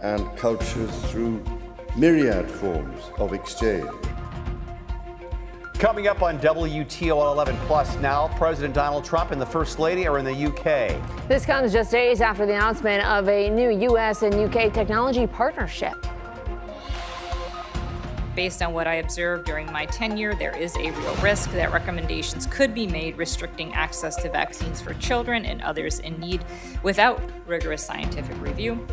and cultures through myriad forms of exchange. Coming up on WTOL 11 Plus now, President Donald Trump and the First Lady are in the UK. This comes just days after the announcement of a new U.S. and UK technology partnership. Based on what I observed during my tenure, there is a real risk that recommendations could be made restricting access to vaccines for children and others in need without rigorous scientific review.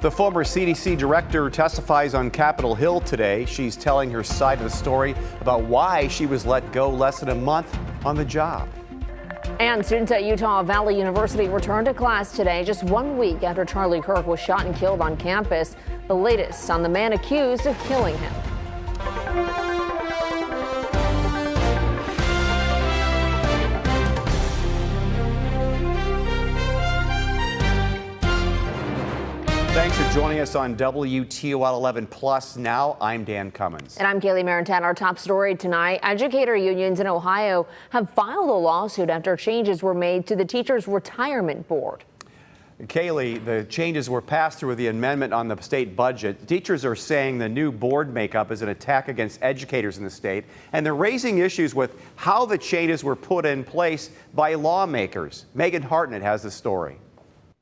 The former CDC director testifies on Capitol Hill today. She's telling her side of the story about why she was let go less than a month on the job. And students at Utah Valley University returned to class today, just 1 week after Charlie Kirk was shot and killed on campus. The latest on the man accused of killing him. Thanks for joining us on WTOL 11 Plus. Now, I'm Dan Cummins. And I'm Kaylee Marintat. Our top story tonight, educator unions in Ohio have filed a lawsuit after changes were made to the Teachers Retirement Board. Kaylee, the changes were passed through the amendment on the state budget. Teachers are saying the new board makeup is an attack against educators in the state, and they're raising issues with how the changes were put in place by lawmakers. Megan Hartnett has the story.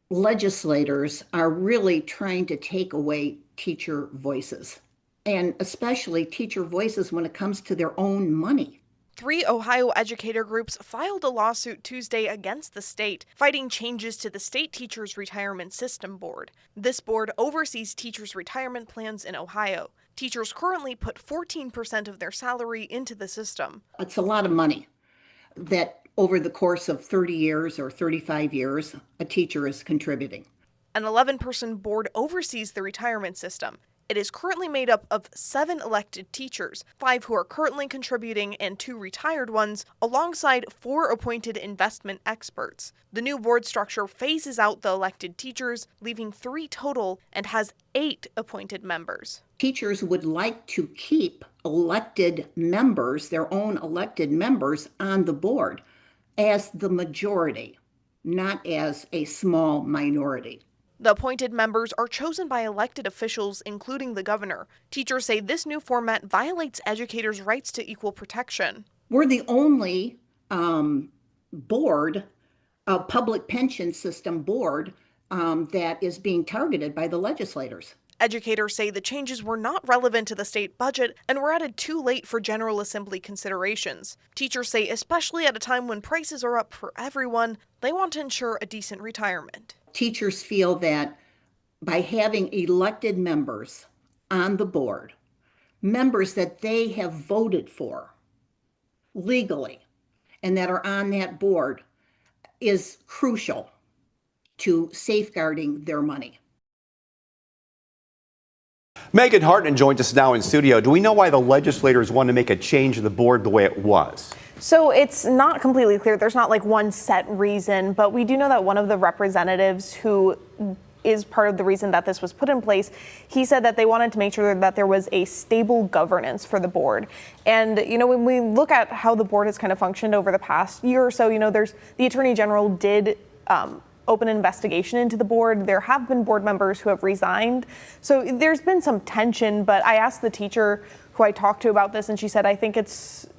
Legislators are really trying to take away teacher voices, and especially teacher voices when it comes to their own money. 3 Ohio educator groups filed a lawsuit Tuesday against the state, fighting changes to the state Teachers Retirement System Board. This board oversees teachers' retirement plans in Ohio. Teachers currently put 14% of their salary into the system. It's a lot of money that over the course of 30 years or 35 years, a teacher is contributing. An 11-person board oversees the retirement system. It is currently made up of 7 elected teachers, 5 who are currently contributing and 2 retired ones, alongside 4 appointed investment experts. The new board structure phases out the elected teachers, leaving 3 total, and has 8 appointed members. Teachers would like to keep elected members, their own elected members, on the board as the majority, not as a small minority. The appointed members are chosen by elected officials, including the governor. Teachers say this new format violates educators' rights to equal protection. We're the only board, a public pension system board, that is being targeted by the legislators. Educators say the changes were not relevant to the state budget and were added too late for General Assembly considerations. Teachers say, especially at a time when prices are up for everyone, they want to ensure a decent retirement. Teachers feel that by having elected members on the board, members that they have voted for legally and that are on that board, is crucial to safeguarding their money. Megan Hartnett joins us now in studio. Do we know why the legislators want to make a change to the board the way it was? So it's not completely clear. There's not like one set reason, but we do know that one of the representatives who is part of the reason that this was put in place, he said that they wanted to make sure that there was a stable governance for the board. And, you know, when we look at how the board has kind of functioned over the past year or so, you know, the Attorney General did open an investigation into the board. There have been board members who have resigned. So there's been some tension, but I asked the teacher who I talked to about this, and she said,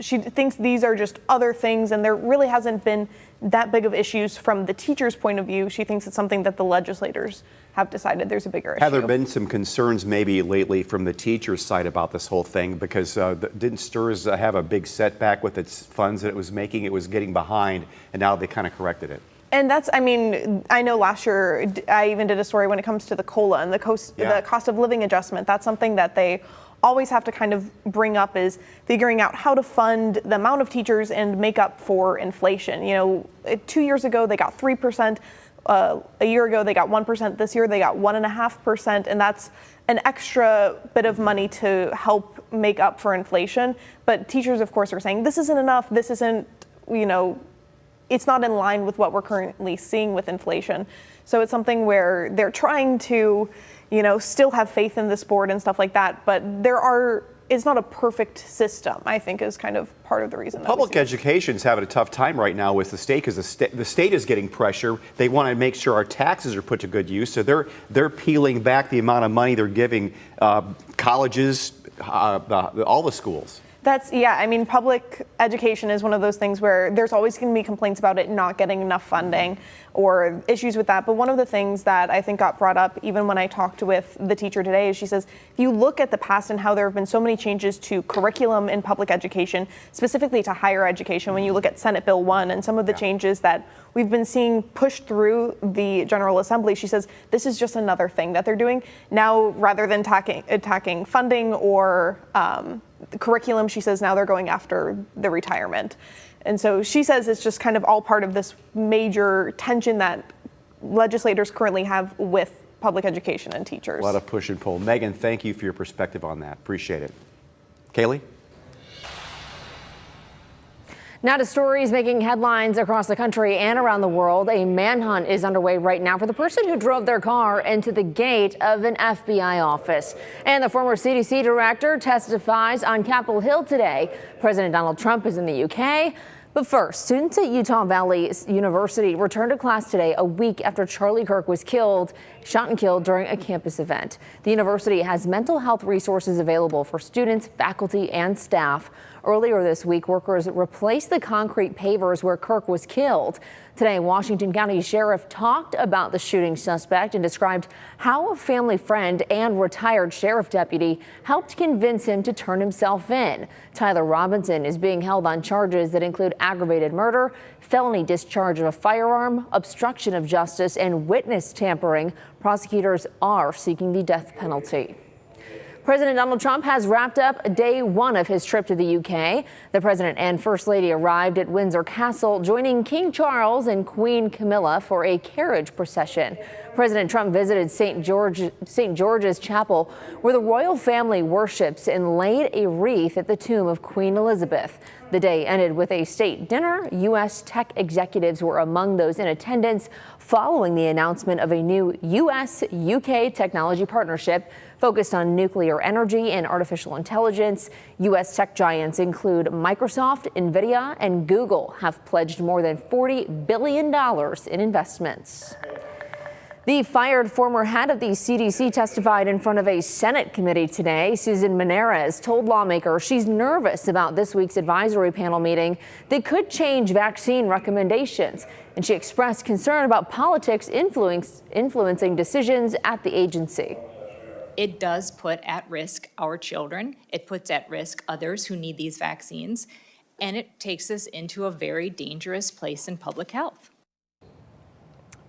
she thinks these are just other things, and there really hasn't been that big of issues from the teacher's point of view. She thinks it's something that the legislators have decided there's a bigger issue. Have there been some concerns maybe lately from the teacher's side about this whole thing? Because didn't STRS have a big setback with its funds that it was making? It was getting behind, and now they kind of corrected it. And that's, I mean, I know last year I even did a story when it comes to the COLA and the cost of living adjustment. That's something that they always have to kind of bring up, is figuring out how to fund the amount of teachers and make up for inflation. You know, 2 years ago they got 3%. A year ago they got 1%. This year they got 1.5%, and that's an extra bit of money to help make up for inflation. But teachers, of course, are saying this isn't enough. This isn't, you know, it's not in line with what we're currently seeing with inflation. So it's something where they're trying to, you know, still have faith in this board and stuff like that. But there are it's not a perfect system, I think, is kind of part of the reason. Public education's having a tough time right now with the state because the state is getting pressure. They want to make sure our taxes are put to good use, so they're peeling back the amount of money they're giving colleges, all the schools. I mean, public education is one of those things where there's always going to be complaints about it not getting enough funding or issues with that. But one of the things that I think got brought up even when I talked with the teacher today is she says, if you look at the past and how there have been so many changes to curriculum in public education, specifically to higher education, when you look at Senate Bill 1 and some of the changes that we've been seeing pushed through the General Assembly, she says this is just another thing that they're doing now. Rather than attacking funding or the curriculum, she says now they're going after the retirement. And so she says it's just kind of all part of this major tension that legislators currently have with public education and teachers. A lot of push and pull. Megan, thank you for your perspective on that. Appreciate it. Kaylee? Now to stories making headlines across the country and around the world. A manhunt is underway right now for the person who drove their car into the gate of an FBI office. And the former CDC director testifies on Capitol Hill today. President Donald Trump is in the UK. But first, students at Utah Valley University returned to class today, a week after Charlie Kirk was shot and killed during a campus event. The university has mental health resources available for students, faculty, and staff. Earlier this week, workers replaced the concrete pavers where Kirk was killed. Today, Washington County Sheriff talked about the shooting suspect and described how a family friend and retired sheriff deputy helped convince him to turn himself in. Tyler Robinson is being held on charges that include aggravated murder, felony discharge of a firearm, obstruction of justice, and witness tampering. Prosecutors are seeking the death penalty. President Donald Trump has wrapped up day one of his trip to the UK. The president and first lady arrived at Windsor Castle, joining King Charles and Queen Camilla for a carriage procession. President Trump visited St. George's Chapel, where the royal family worships, and laid a wreath at the tomb of Queen Elizabeth. The day ended with a state dinner. U.S. tech executives were among those in attendance following the announcement of a new U.S.-UK technology partnership focused on nuclear energy and artificial intelligence. U.S. tech giants include Microsoft, NVIDIA, and Google have pledged more than $40 billion in investments. The fired former head of the CDC testified in front of a Senate committee today. Susan Menares told lawmakers she's nervous about this week's advisory panel meeting that could change vaccine recommendations. And she expressed concern about politics influencing decisions at the agency. It does put at risk our children. It puts at risk others who need these vaccines. And it takes us into a very dangerous place in public health.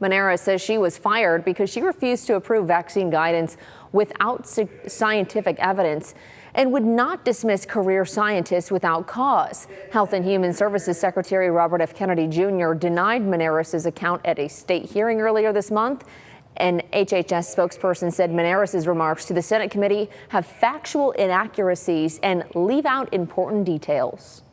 Menares says she was fired because she refused to approve vaccine guidance without scientific evidence and would not dismiss career scientists without cause. Health and Human Services Secretary Robert F. Kennedy Jr. denied Menares' account at a state hearing earlier this month. An HHS spokesperson said Menares' remarks to the Senate committee have factual inaccuracies and leave out important details.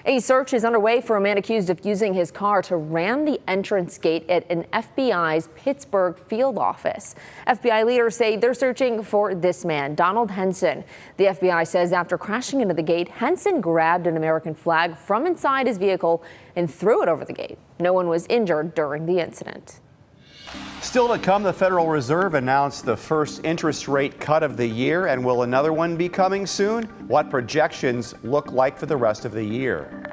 A search is underway for a man accused of using his car to ram the entrance gate at an FBI's Pittsburgh field office. FBI leaders say they're searching for this man, Donald Henson. The FBI says after crashing into the gate, Henson grabbed an American flag from inside his vehicle and threw it over the gate. No one was injured during the incident. Still to come, the Federal Reserve announced the first interest rate cut of the year, and will another one be coming soon? What projections look like for the rest of the year?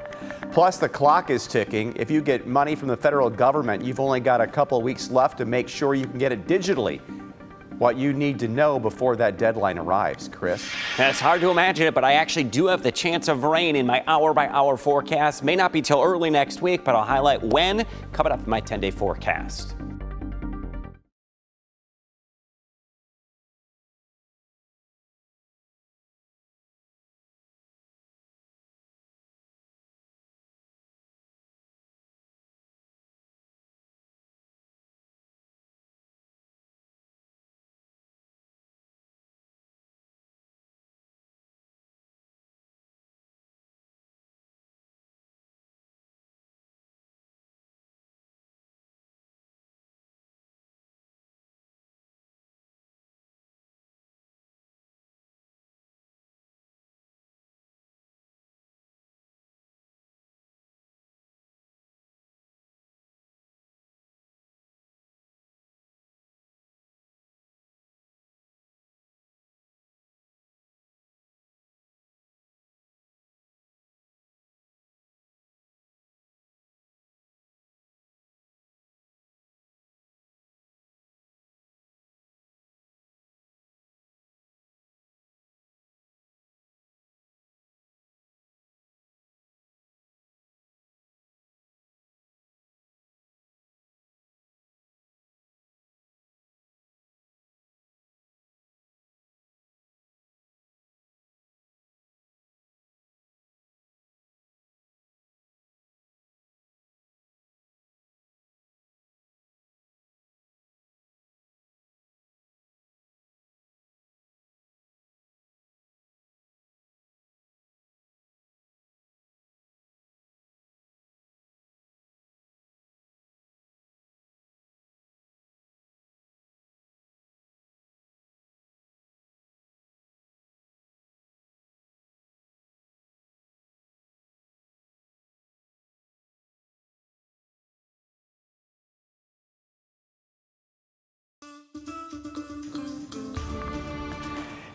Plus, the clock is ticking. If you get money from the federal government, you've only got a couple of weeks left to make sure you can get it digitally. What you need to know before that deadline arrives, Chris. And it's hard to imagine it, but I actually do have the chance of rain in my hour-by-hour forecast. May not be till early next week, but I'll highlight when coming up in my 10-day forecast.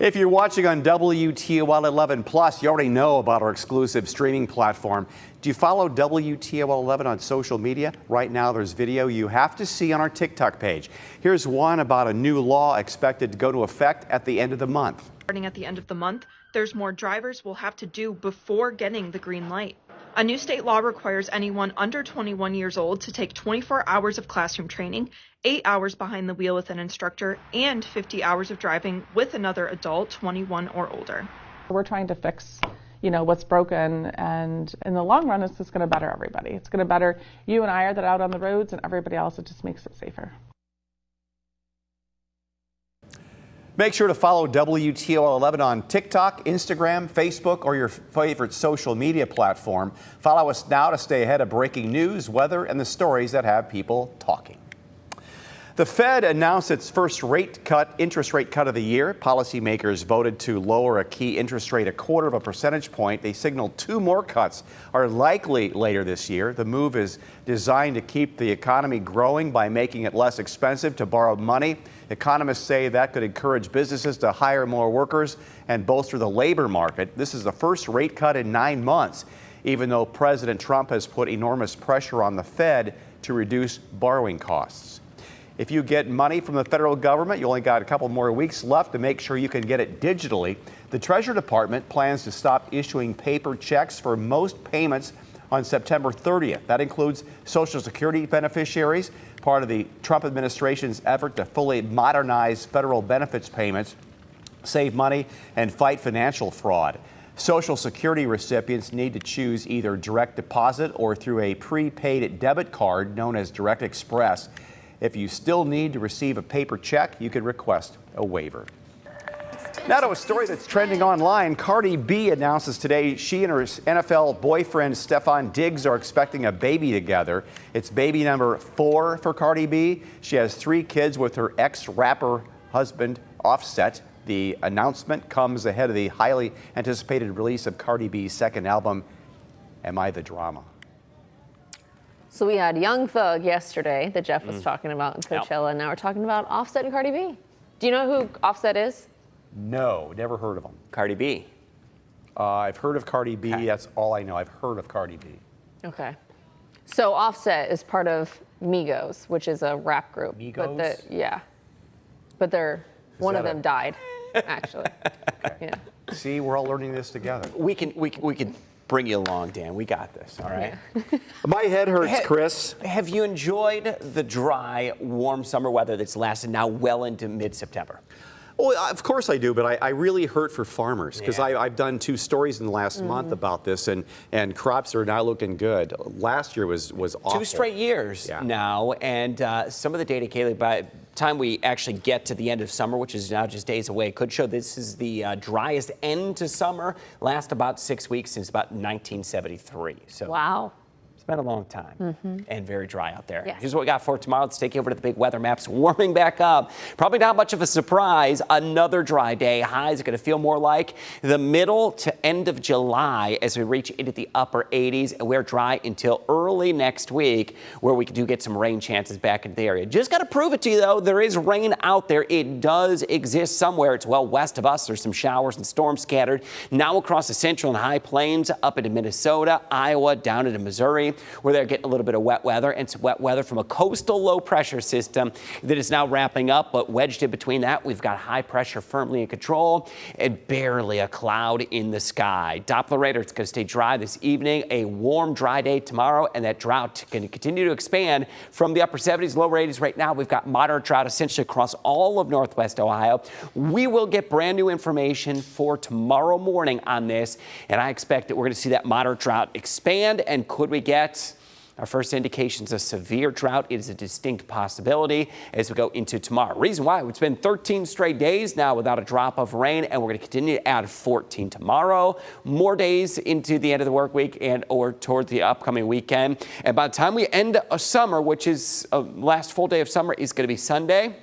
If you're watching on WTOL 11 Plus, you already know about our exclusive streaming platform. Do you follow WTOL 11 on social media? Right now, there's video you have to see on our TikTok page. Here's one about a new law expected to go into effect at the end of the month. Starting at the end of the month, there's more drivers will have to do before getting the green light. A new state law requires anyone under 21 years old to take 24 hours of classroom training, 8 hours behind the wheel with an instructor, and 50 hours of driving with another adult 21 or older. We're trying to fix, what's broken, and in the long run, it's just going to better everybody. It's going to better you and I that are out on the roads, and everybody else. It just makes it safer. Make sure to follow WTOL 11 on TikTok, Instagram, Facebook, or your favorite social media platform. Follow us now to stay ahead of breaking news, weather, and the stories that have people talking. The Fed announced its first interest rate cut of the year. Policymakers voted to lower a key interest rate 1/4 percentage point. They signaled 2 more cuts are likely later this year. The move is designed to keep the economy growing by making it less expensive to borrow money. Economists say that could encourage businesses to hire more workers and bolster the labor market. This is the first rate cut in 9 months, even though President Trump has put enormous pressure on the Fed to reduce borrowing costs. If you get money from the federal government, you only got a couple more weeks left to make sure you can get it digitally. The Treasury Department plans to stop issuing paper checks for most payments on September 30th. That includes Social Security beneficiaries, part of the Trump administration's effort to fully modernize federal benefits payments, save money, and fight financial fraud. Social Security recipients need to choose either direct deposit or through a prepaid debit card known as Direct Express. If you still need to receive a paper check, you could request a waiver. Now to a story that's trending online. Cardi B announces today she and her NFL boyfriend Stefon Diggs are expecting a baby together. It's baby number 4 for Cardi B. She has 3 kids with her ex-rapper husband Offset. The announcement comes ahead of the highly anticipated release of Cardi B's second album, Am I the Drama? So we had Young Thug yesterday that Jeff was talking about in Coachella. Now we're talking about Offset and Cardi B. Do you know who Offset is? No, never heard of him. Cardi B. I've heard of Cardi B. Okay. That's all I know. I've heard of Cardi B. Okay. So Offset is part of Migos, which is a rap group. Migos? But they're one of that them died, actually. Okay. Yeah. See, we're all learning this together. We can bring you along, Dan. We got this, all right? Yeah. My head hurts, Chris. Have you enjoyed the dry, warm summer weather that's lasted now well into mid-September? Well, of course I do, but I really hurt for farmers because I've done 2 stories in the last month about this, and crops are not looking good. Last year was awful. 2 straight years now, and some of the data, Kaylee, by the time we actually get to the end of summer, which is now just days away, could show this is the driest end to summer, last about 6 weeks since about 1973. So Wow. It's been a long time and very dry out there. Yes. Here's what we got for tomorrow. Let's take you over to the big weather maps. Warming back up. Probably not much of a surprise. Another dry day. Highs are going to feel more like the middle to end of July as we reach into the upper 80s. And we're dry until early next week where we do get some rain chances back in the area. Just got to prove it to you, though. There is rain out there. It does exist somewhere. It's well west of us. There's some showers and storms scattered now across the central and high plains up into Minnesota, Iowa, down into Missouri, where they're getting a little bit of wet weather, and some wet weather from a coastal low pressure system that is now wrapping up, but wedged in between that, we've got high pressure firmly in control and barely a cloud in the sky. Doppler radar, it's going to stay dry this evening, a warm, dry day tomorrow, and that drought going to continue to expand from the upper 70s, lower 80s. Right now, we've got moderate drought essentially across all of northwest Ohio. We will get brand new information for tomorrow morning on this, and I expect that we're going to see that moderate drought expand, and could we get our first indications of severe drought? It is a distinct possibility as we go into tomorrow. Reason why, it's been 13 straight days now without a drop of rain, and we're going to continue to add 14 tomorrow. More days into the end of the work week and or toward the upcoming weekend. And by the time we end a summer, which is last full day of summer, is going to be Sunday.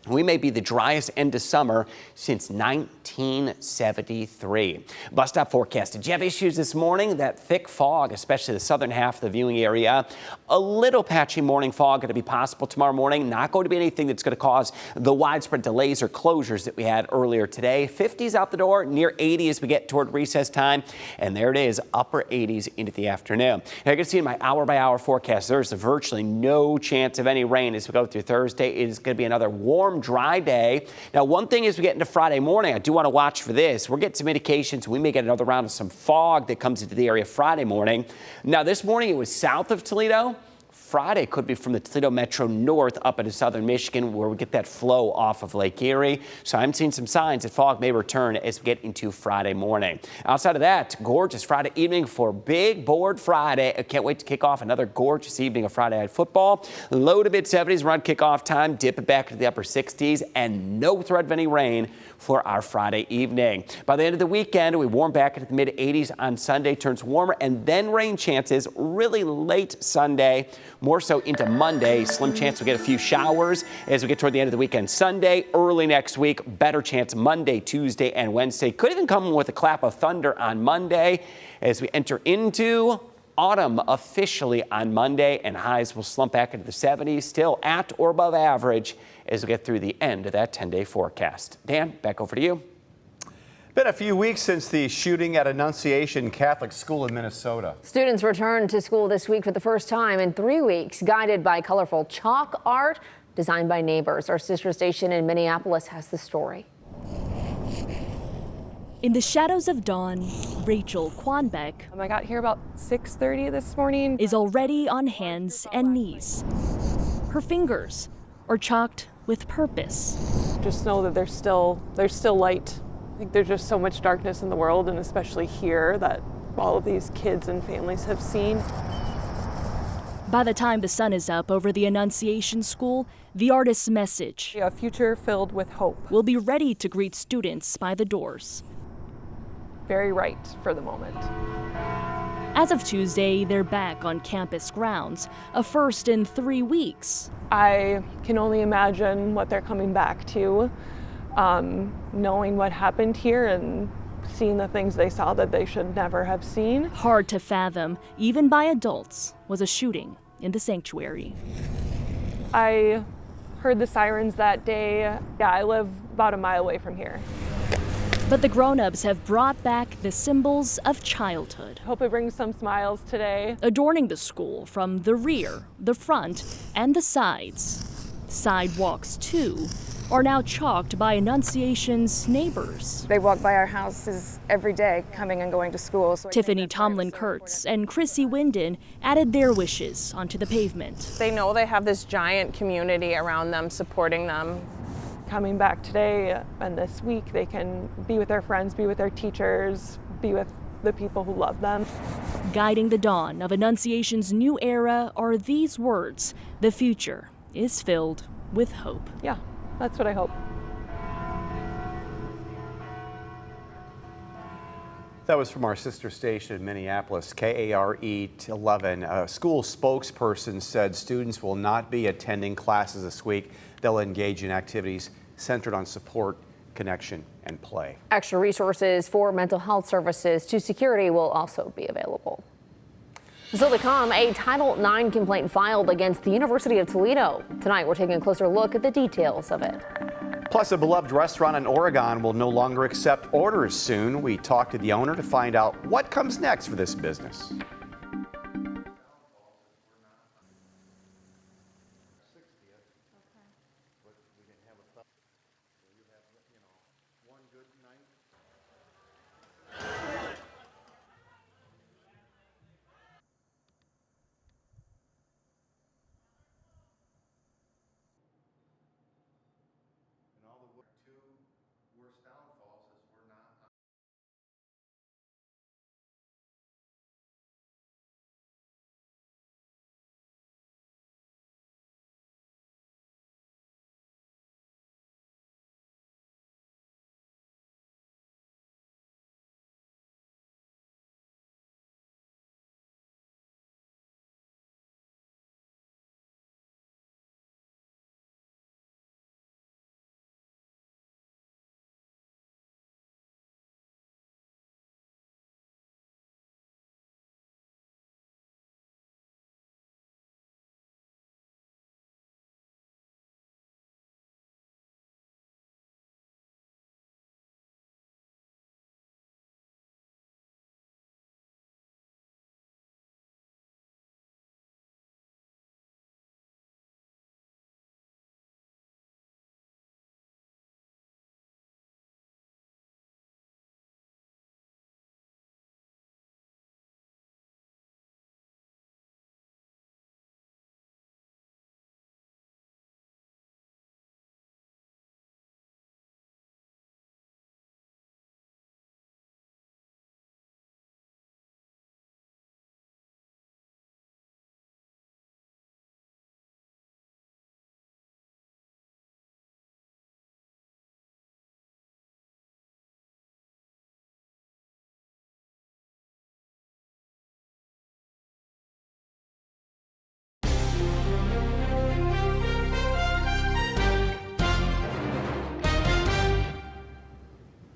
We may be the driest end of summer since 1973. Bus stop forecast. Did you have issues this morning? That thick fog, especially the southern half of the viewing area. A little patchy morning fog going to be possible tomorrow morning. Not going to be anything that's going to cause the widespread delays or closures that we had earlier today. 50s out the door, near 80 as we get toward recess time. And there it is, upper 80s into the afternoon. Now, you can see in my hour-by-hour forecast, there's virtually no chance of any rain as we go through Thursday. It is going to be another warm, dry day. Now, one thing as we get into Friday morning, I do want to watch for this. We're getting some indications we may get another round of some fog that comes into the area Friday morning. Now, this morning it was south of Toledo. Friday could be from the Toledo Metro north up into southern Michigan, where we get that flow off of Lake Erie. So I'm seeing some signs that fog may return as we get into Friday morning. Outside of that, gorgeous Friday evening for Big Board Friday. I can't wait to kick off another gorgeous evening of Friday Night Football. Low to mid-70s around kickoff time, dip it back to the upper 60s, and no threat of any rain for our Friday evening. By the end of the weekend, we warm back into the mid-80s on Sunday, turns warmer, and then rain chances really late Sunday, more so into Monday. Slim chance we'll get a few showers as we get toward the end of the weekend. Sunday, early next week, better chance Monday, Tuesday, and Wednesday. Could even come with a clap of thunder on Monday as we enter into autumn officially on Monday, and highs will slump back into the 70s, still at or above average as we get through the end of that 10-day forecast. Dan, back over to you. Been a few weeks since the shooting at Annunciation Catholic School in Minnesota. Students returned to school this week for the first time in 3 weeks, guided by colorful chalk art designed by neighbors. Our sister station in Minneapolis has the story. In the shadows of dawn, Rachel Quanbeck I got here about 6:30 this morning. is already on hands and knees. Her fingers are chalked with purpose. Just know that there's still light. I think there's just so much darkness in the world, and especially here, that all of these kids and families have seen. By the time the sun is up over the Annunciation School, the artist's message, A future filled with hope. will be ready to greet students by the doors. Very right for the moment. As of Tuesday, they're back on campus grounds, a first in 3 weeks. I can only imagine what they're coming back to, knowing what happened here and seeing the things they saw that they should never have seen. Hard to fathom, even by adults, was a shooting in the sanctuary. I heard the sirens that day. Yeah, I live about a mile away from here. But the grown-ups have brought back the symbols of childhood, Hope it brings some smiles today. adorning the school from the rear, the front, and the sides. Sidewalks, too, are now chalked by Annunciation's neighbors. They walk by our houses every day, coming and going to school. So Tiffany Tomlin-Kurtz and Chrissy Winden added their wishes onto the pavement. They know they have this giant community around them supporting them. Coming back today and this week, they can be with their friends, be with their teachers, be with the people who love them. Guiding the dawn of Annunciation's new era are these words: the future is filled with hope. Yeah, that's what I hope. That was from our sister station in Minneapolis, KARE 11. A school spokesperson said students will not be attending classes this week. They'll engage in activities centered on support, connection, and play. Extra resources for mental health services to security will also be available. Still to come, a Title IX complaint filed against the University of Toledo. Tonight, we're taking a closer look at the details of it. Plus, a beloved restaurant in Oregon will no longer accept orders soon. We talked to the owner to find out what comes next for this business.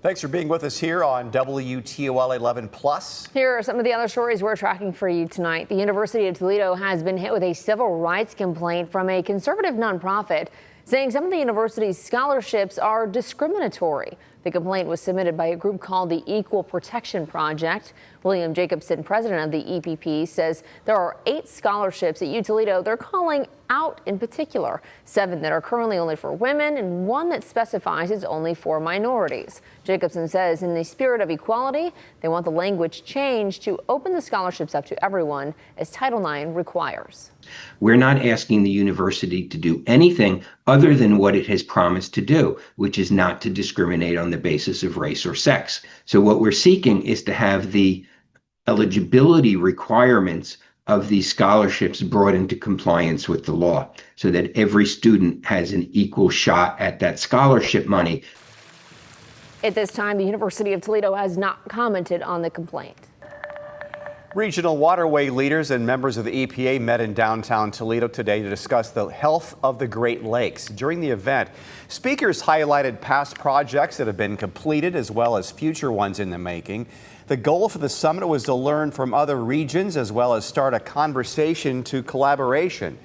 Thanks for being with us here on WTOL 11+. Here are some of the other stories we're tracking for you tonight. The University of Toledo has been hit with a civil rights complaint from a conservative nonprofit saying some of the university's scholarships are discriminatory. The complaint was submitted by a group called the Equal Protection Project. William Jacobson, president of the EPP, says there are 8 scholarships at U Toledo they're calling out in particular, 7 that are currently only for women and 1 that specifies it's only for minorities. Jacobson says in the spirit of equality, they want the language changed to open the scholarships up to everyone, as Title IX requires. We're not asking the university to do anything other than what it has promised to do, which is not to discriminate on the basis of race or sex. So what we're seeking is to have the eligibility requirements of these scholarships brought into compliance with the law so that every student has an equal shot at that scholarship money. At this time, the University of Toledo has not commented on the complaint. Regional waterway leaders and members of the EPA met in downtown Toledo today to discuss the health of the Great Lakes. During the event, speakers highlighted past projects that have been completed as well as future ones in the making. The goal for the summit was to learn from other regions as well as start a conversation to collaboration.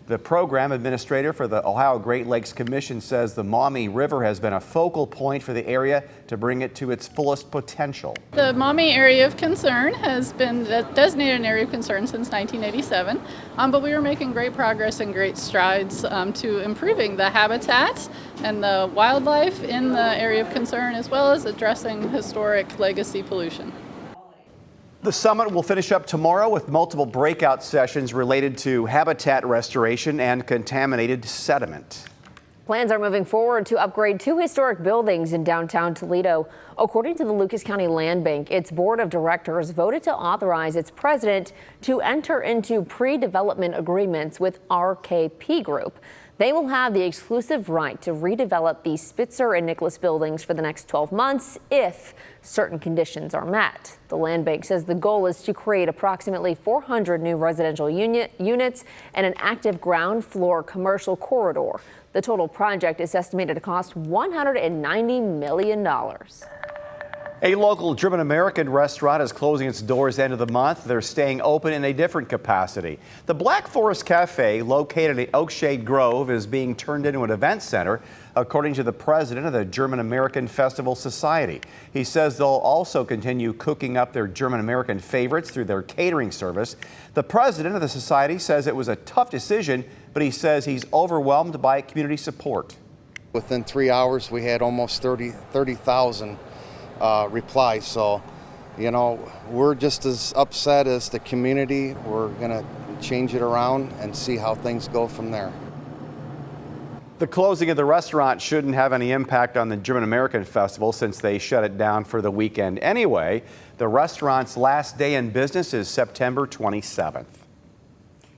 The program administrator for the Ohio Great Lakes Commission says the Maumee River has been a focal point for the area to bring it to its fullest potential. The Maumee area of concern has been designated an area of concern since 1987, but we were making great progress and great strides to improving the habitats and the wildlife in the area of concern, as well as addressing historic legacy pollution. The summit will finish up tomorrow with multiple breakout sessions related to habitat restoration and contaminated sediment. Plans are moving forward to upgrade 2 historic buildings in downtown Toledo. According to the Lucas County Land Bank, its board of directors voted to authorize its president to enter into pre-development agreements with RKP Group. They will have the exclusive right to redevelop the Spitzer and Nicholas buildings for the next 12 months if certain conditions are met. The Land Bank says the goal is to create approximately 400 new residential units and an active ground floor commercial corridor. The total project is estimated to cost $190 million. A local German-American restaurant is closing its doors end of the month. They're staying open in a different capacity. The Black Forest Cafe, located in Oakshade Grove, is being turned into an event center, according to the president of the German-American Festival Society. He says they'll also continue cooking up their German-American favorites through their catering service. The president of the society says it was a tough decision, but he says he's overwhelmed by community support. Within 3 hours, we had almost 30,000 replies. So, you know, we're just as upset as the community. We're going to change it around and see how things go from there. The closing of the restaurant shouldn't have any impact on the German-American Festival since they shut it down for the weekend anyway. The restaurant's last day in business is September 27th.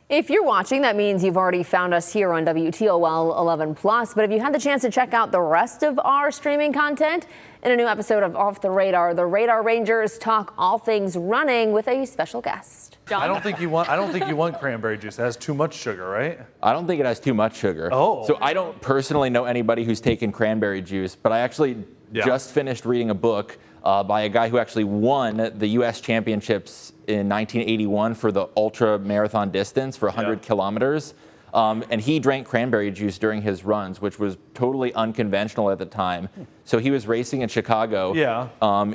If you're watching, that means you've already found us here on WTOL 11+. But if you had the chance to check out the rest of our streaming content, in a new episode of Off the Radar, the Radar Rangers talk all things running with a special guest. John? I don't think you want cranberry juice. It has too much sugar, right? I don't think it has too much sugar. Oh. So I don't personally know anybody who's taken cranberry juice, but I actually just finished reading a book by a guy who actually won the U.S. championships in 1981 for the ultra marathon distance for 100 kilometers. And he drank cranberry juice during his runs, which was totally unconventional at the time. So he was racing in Chicago.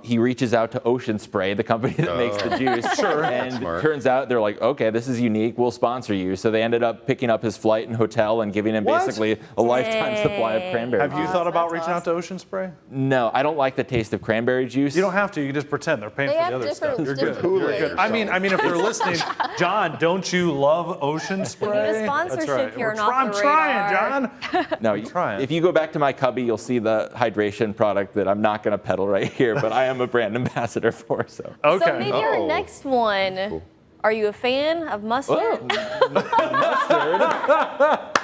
He reaches out to Ocean Spray, the company that makes the juice. And turns out they're like, okay, this is unique. We'll sponsor you. So they ended up picking up his flight and hotel and giving him basically a lifetime supply of cranberry juice. Have you thought about reaching out to Ocean Spray? No, I don't like the taste of cranberry juice. You don't have to. You can just pretend. They're paying for the other stuff. You're good. You're good. I mean, if you're listening, John, don't you love Ocean Spray? You need a sponsorship here and I'm trying, John. No, if you go back to my cubby, you'll see the hydration product that I'm not going to peddle right here, but I am a brand ambassador for. So So maybe our next one. Are you a fan of mustard?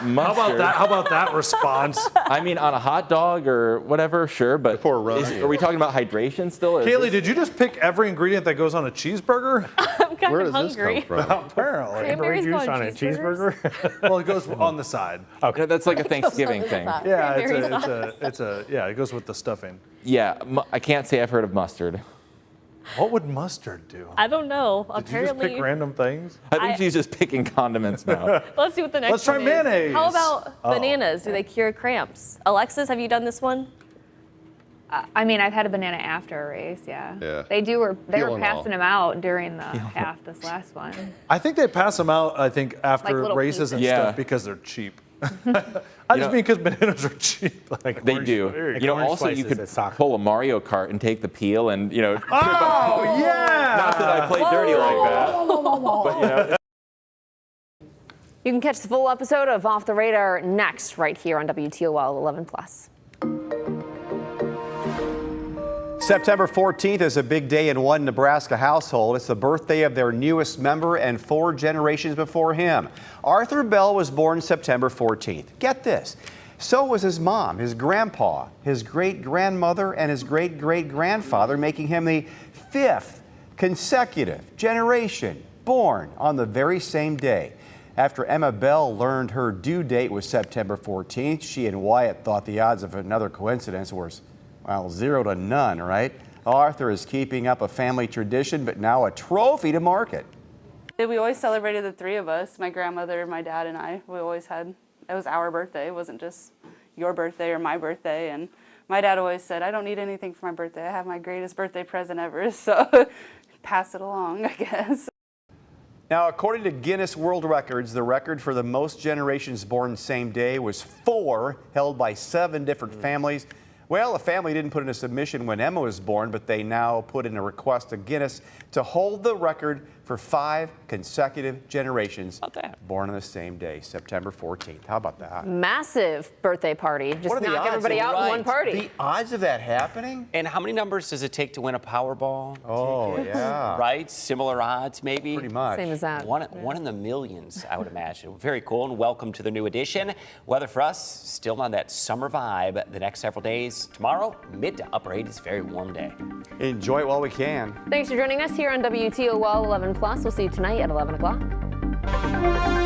Mustard. How about that response? I mean, on a hot dog or whatever, sure, but are we talking about hydration still? Kaylee, did you just pick every ingredient that goes on a cheeseburger? I'm kind Where of does hungry. this come from? Apparently. Cranberries go juice on a cheeseburgers? cheeseburger? Well, it goes on the side. Okay, that's like a Thanksgiving thing. Yeah, Cranberries it goes with the stuffing. Yeah, I can't say I've heard of mustard. What would mustard do? I don't know. Did you Apparently. just pick random things? I think she's just picking condiments now. Let's see what the next Let's try one mayonnaise. is. How about bananas? Do they cure cramps? Alexis, have you done this one? I mean, I've had a banana after a race, yeah. Yeah. They were Feeling passing them out during the half this last one. I think they pass them out, after little races and pieces. stuff Yeah. because they're cheap. I just mean because bananas are cheap. Like They do. You know, also you could pull a Mario Kart and take the peel and, Oh, yeah! Not that I play dirty like that. But, you know. You can catch the full episode of Off the Radar next right here on WTOL 11+. September 14th is a big day in one Nebraska household. It's the birthday of their newest member and 4 generations before him. Arthur Bell was born September 14th. Get this. So was his mom, his grandpa, his great-grandmother, and his great-great-grandfather, making him the 5th consecutive generation born on the very same day. After Emma Bell learned her due date was September 14th, she and Wyatt thought the odds of another coincidence were, well, 0 to none, right? Arthur is keeping up a family tradition, but now a trophy to market. We always celebrated the 3 of us, my grandmother, my dad, and I. We always had, it was our birthday. It wasn't just your birthday or my birthday. And my dad always said, I don't need anything for my birthday. I have my greatest birthday present ever. So pass it along, I guess. Now, according to Guinness World Records, the record for the most generations born same day was 4, held by 7 different families. Well, the family didn't put in a submission when Emma was born, but they now put in a request to Guinness to hold the record for 5 consecutive generations born on the same day, September 14th. How about that? Massive birthday party. Just What are the knock odds? everybody out in one party. The odds of that happening? And how many numbers does it take to win a Powerball? Oh, yeah. Right? Similar odds, maybe? Pretty much. Same as that. One in the millions, I would imagine. Very cool, and welcome to the new edition. Weather for us, still on that summer vibe the next several days. Tomorrow, mid to upper 80s, very warm day. Enjoy it while we can. Thanks for joining us here on WTOL 11+. We'll see you tonight at 11 o'clock.